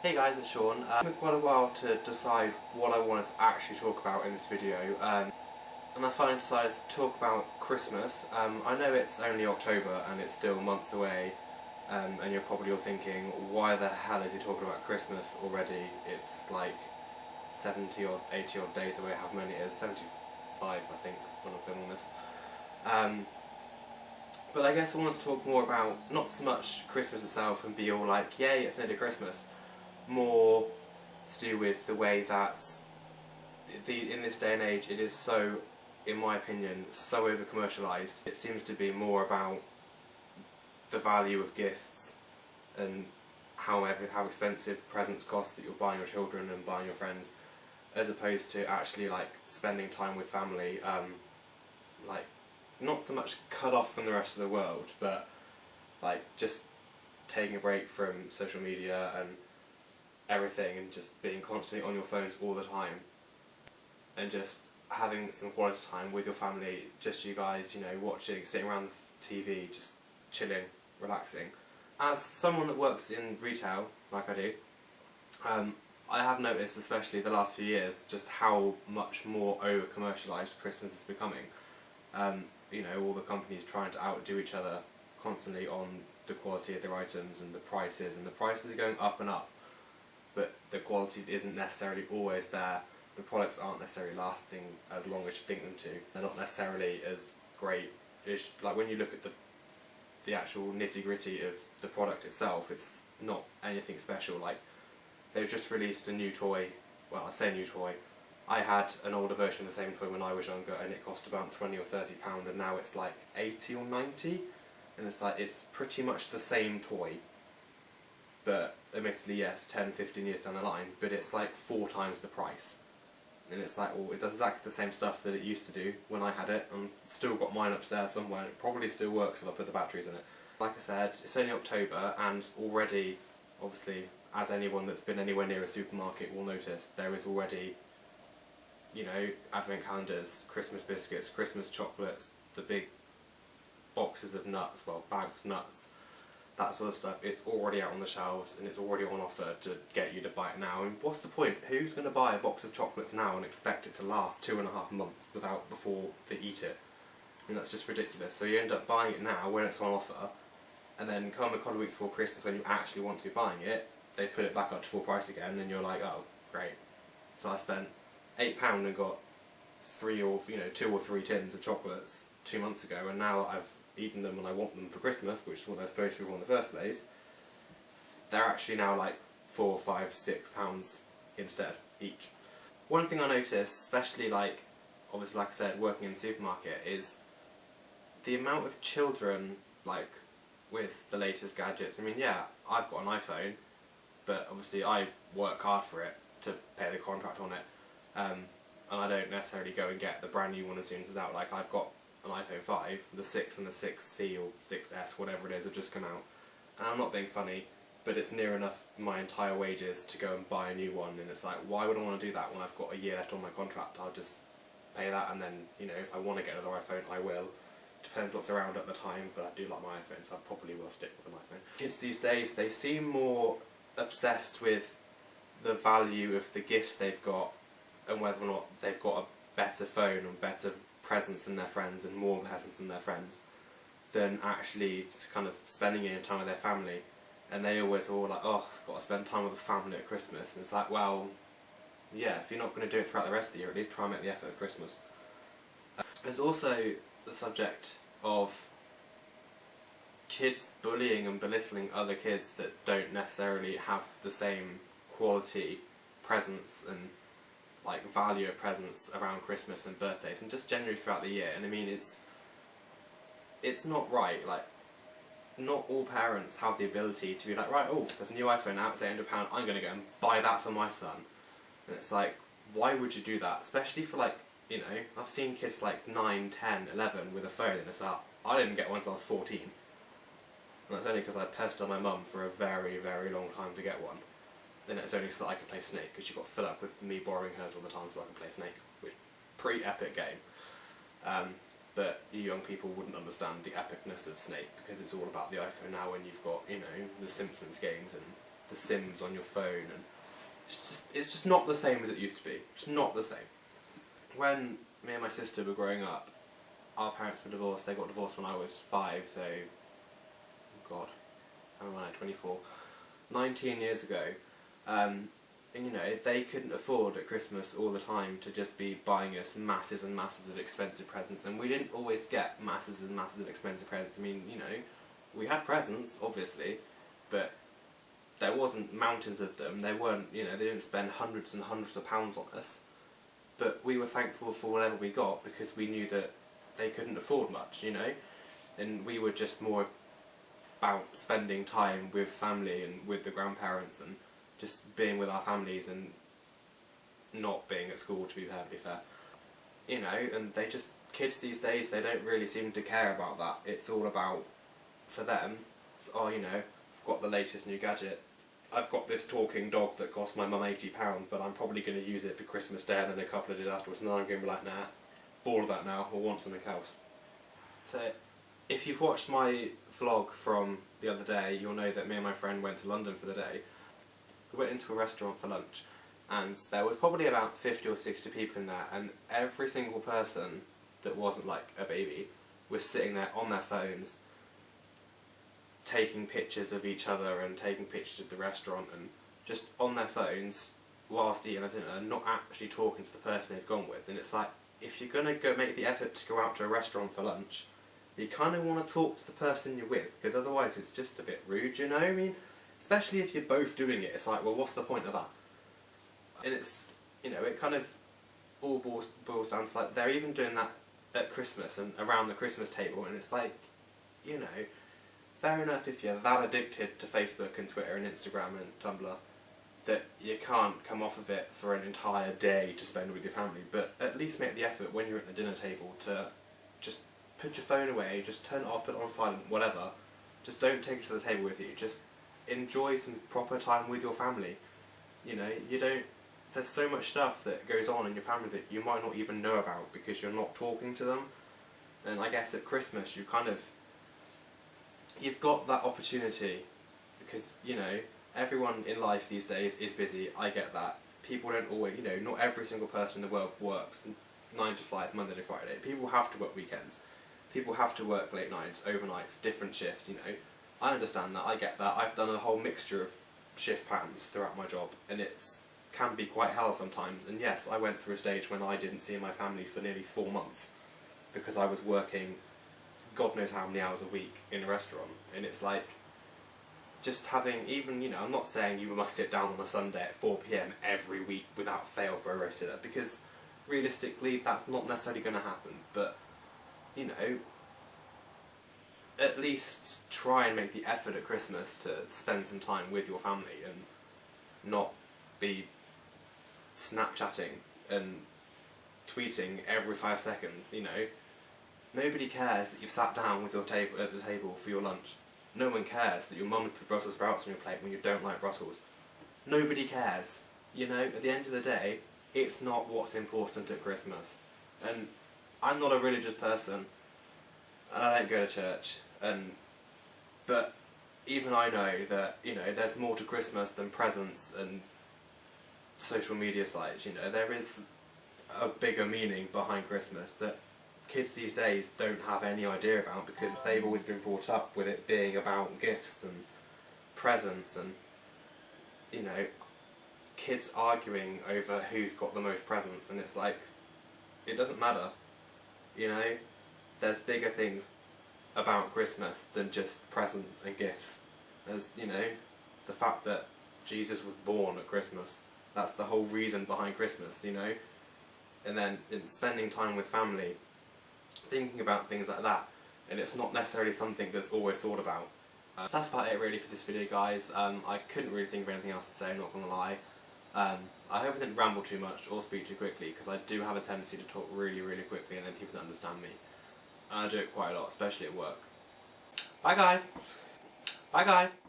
Hey guys, it's Sean. It took quite a while to decide what I wanted to actually talk about in this video, and I finally decided to talk about Christmas. I know it's only October and it's still months away, and you're probably all thinking, why the hell is he talking about Christmas already? It's like 70 or 80 odd days away, however many it is, 75 I think when I'm filming this. But I guess I wanted to talk more about, not so much Christmas itself and be all like, yay, it's nearly Christmas, more to do with the way that in this day and age it is so, in my opinion, so over commercialised. It seems to be more about the value of gifts and how expensive presents cost that you're buying your children and buying your friends, as opposed to actually like spending time with family, like not so much cut off from the rest of the world, but like just taking a break from social media and everything and just being constantly on your phones all the time and just having some quality time with your family, just you guys, you know, watching, sitting around the TV, just chilling, relaxing. As someone that works in retail, like I do, I have noticed, especially the last few years, just how much more over commercialised Christmas is becoming. You know, all the companies trying to outdo each other constantly on the quality of their items and the prices are going up and up, but the quality isn't necessarily always there. The products aren't necessarily lasting as long as you think them to. They're not necessarily as great. Like when you look at the actual nitty-gritty of the product itself, it's not anything special. Like they've just released a new toy, well, I say new toy, I had an older version of the same toy when I was younger and it cost about £20 or £30 and now it's like 80 or 90, and it's like, it's pretty much the same toy, but admittedly yes, 10-15 years down the line, but it's like 4 times the price. And it's like, well, it does exactly the same stuff that it used to do when I had it, and still got mine upstairs somewhere, and it probably still works if I put the batteries in it. Like I said, it's only October, and already, obviously, as anyone that's been anywhere near a supermarket will notice, there is already, you know, advent calendars, Christmas biscuits, Christmas chocolates, the big boxes of nuts, well, bags of nuts, that sort of stuff. It's already out on the shelves and it's already on offer to get you to buy it now. And what's the point? Who's going to buy a box of chocolates now and expect it to last 2.5 months before they eat it? I mean, that's just ridiculous. So you end up buying it now when it's on offer, and then come a couple of weeks before Christmas when you actually want to be buying it, they put it back up to full price again, and you're like, oh, great. So I spent £8 and got 2 or 3 tins of chocolates 2 months ago, and now that I've eaten them and I want them for Christmas, which is what they're supposed to be for in the first place, they're actually now like £4, £5, £6 instead each. One thing I noticed, especially like, obviously like I said, working in the supermarket, is the amount of children like with the latest gadgets. I mean, yeah, I've got an iPhone, but obviously I work hard for it to pay the contract on it. And I don't necessarily go and get the brand new one as soon as it's out. Like I've got an iPhone 5, the 6 and the 6C or 6S, whatever it is, have just come out. And I'm not being funny, but it's near enough my entire wages to go and buy a new one, and it's like, why would I want to do that when I've got a year left on my contract? I'll just pay that, and then, you know, if I want to get another iPhone, I will. Depends what's around at the time, but I do like my iPhone, so I probably will stick with an iPhone. Kids these days, they seem more obsessed with the value of the gifts they've got and whether or not they've got a better phone and better presents than their friends and more presents than their friends, than actually kind of spending any time with their family. And they always all like, oh, I've got to spend time with the family at Christmas. And it's like, well, yeah, if you're not going to do it throughout the rest of the year, at least try and make the effort at Christmas. There's also the subject of kids bullying and belittling other kids that don't necessarily have the same quality presents and like value of presents around Christmas and birthdays and just generally throughout the year. And I mean, it's not right. Like, not all parents have the ability to be like, right, oh, there's a new iPhone out, it's £800, I'm going to go and buy that for my son. And it's like, why would you do that? Especially for like, you know, I've seen kids like 9, 10, 11 with a phone, and it's like, I didn't get one until I was 14. And that's only because I pestered my mum for a very, very long time to get one. And it's only so that I could play Snake, because she got filled up with me borrowing hers all the time so I could play Snake, which pretty epic game. But you young people wouldn't understand the epicness of Snake because it's all about the iPhone now, and you've got, you know, the Simpsons games and The Sims on your phone, and it's just not the same as it used to be. It's not the same. When me and my sister were growing up, our parents were divorced. They got divorced when I was 5, so God, how am I? 24. 19 years ago. And you know, they couldn't afford at Christmas all the time to just be buying us masses and masses of expensive presents, and we didn't always get masses and masses of expensive presents. I mean, you know, we had presents, obviously, but there wasn't mountains of them. They weren't, you know, they didn't spend hundreds and hundreds of pounds on us. But we were thankful for whatever we got because we knew that they couldn't afford much, you know, and we were just more about spending time with family and with the grandparents and just being with our families and not being at school, to be perfectly fair. You know, and kids these days, they don't really seem to care about that. It's all about, for them, it's, oh, you know, I've got the latest new gadget. I've got this talking dog that cost my mum £80, but I'm probably going to use it for Christmas Day and then a couple of days afterwards, and then I'm going to be like, nah, bored of that now, or want something else. So, if you've watched my vlog from the other day, you'll know that me and my friend went to London for the day. We went into a restaurant for lunch, and there was probably about 50 or 60 people in there, and every single person that wasn't like a baby was sitting there on their phones, taking pictures of each other and taking pictures of the restaurant, and just on their phones whilst eating their dinner and not actually talking to the person they've gone with. And it's like, if you're going to go make the effort to go out to a restaurant for lunch, you kind of want to talk to the person you're with, because otherwise it's just a bit rude, you know? I mean, especially if you're both doing it, it's like, well, what's the point of that? And it's, you know, it kind of all boils down to, like, they're even doing that at Christmas and around the Christmas table, and it's like, you know, fair enough if you're that addicted to Facebook and Twitter and Instagram and Tumblr that you can't come off of it for an entire day to spend with your family, but at least make the effort when you're at the dinner table to just put your phone away, just turn it off, put it on silent, whatever. Just don't take it to the table with you. Just enjoy some proper time with your family. You know, there's so much stuff that goes on in your family that you might not even know about because you're not talking to them. And I guess at Christmas you've got that opportunity because, you know, everyone in life these days is busy. I get that. People don't always, you know, not every single person in the world works 9 to 5, Monday to Friday. People have to work weekends. People have to work late nights, overnights, different shifts, you know. I understand that, I get that. I've done a whole mixture of shift patterns throughout my job, and it can be quite hell sometimes. And yes, I went through a stage when I didn't see my family for nearly 4 months because I was working God knows how many hours a week in a restaurant. And it's like, just having, even, you know, I'm not saying you must sit down on a Sunday at 4 PM every week without fail for a roast dinner, because realistically that's not necessarily going to happen, but, you know, at least try and make the effort at Christmas to spend some time with your family and not be Snapchatting and tweeting every 5 seconds, you know. Nobody cares that you've sat down with your at the table for your lunch. No one cares that your mum's put Brussels sprouts on your plate when you don't like Brussels. Nobody cares. You know, at the end of the day, it's not what's important at Christmas. And I'm not a religious person, and I don't go to church, but even I know that, you know, there's more to Christmas than presents and social media sites. You know, there is a bigger meaning behind Christmas that kids these days don't have any idea about because they've always been brought up with it being about gifts and presents and, you know, kids arguing over who's got the most presents, and it's like, it doesn't matter, you know. There's bigger things about Christmas than just presents and gifts. There's, you know, the fact that Jesus was born at Christmas. That's the whole reason behind Christmas, you know. And then spending time with family, thinking about things like that, and it's not necessarily something that's always thought about. So that's about it really for this video, guys. I couldn't really think of anything else to say, I'm not going to lie. I hope I didn't ramble too much or speak too quickly, because I do have a tendency to talk really, really quickly and then people don't understand me. And I do it quite a lot, especially at work. Bye guys! Bye guys!